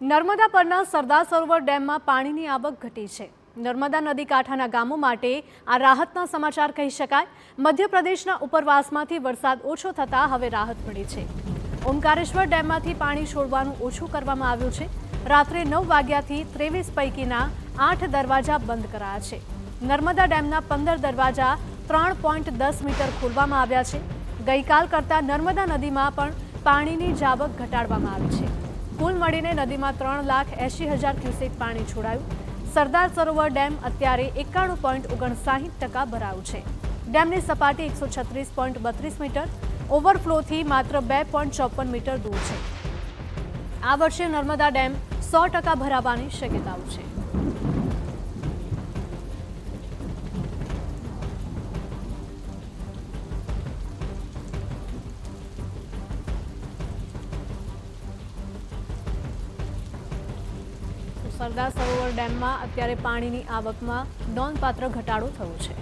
નર્મદા પરના સરદાર સરોવર ડેમમાં પાણીની આવક ઘટી છે। નર્મદા નદી કાંઠાના ગામો માટે આ રાહતના સમાચાર કહી શકાય। મધ્યપ્રદેશના ઉપરવાસમાંથી વરસાદ ઓછો થતાં હવે રાહત મળી છે। ઓમકારેશ્વર ડેમમાંથી પાણી છોડવાનું ઓછું કરવામાં આવ્યું છે। રાત્રે 9 વાગ્યાથી 23 પૈકીના 8 દરવાજા બંધ કરાયા છે। નર્મદા ડેમના 15 દરવાજા 3.10 મીટર ખોલવામાં આવ્યા છે। ગઈકાલ કરતાં નર્મદા નદીમાં પણ પાણીની જાવક ઘટાડવામાં આવી છે। કુલ મળીને નદીમાં 3,80,000 ક્યુસેક પાણી છોડાયું। સરદાર સરોવર ડેમ અત્યારે 91.59% ભરાયું છે। ડેમની સપાટી 136.32 મીટર, ઓવરફ્લોથી માત્ર 2.54 મીટર દૂર છે। આ વર્ષે નર્મદા ડેમ 100% ભરાવાની શક્યતાઓ છે। સરદાર સરોવર ડેમમાં અત્યારે પાણીની આવકમાં નોંધપાત્ર ઘટાડો થયો છે।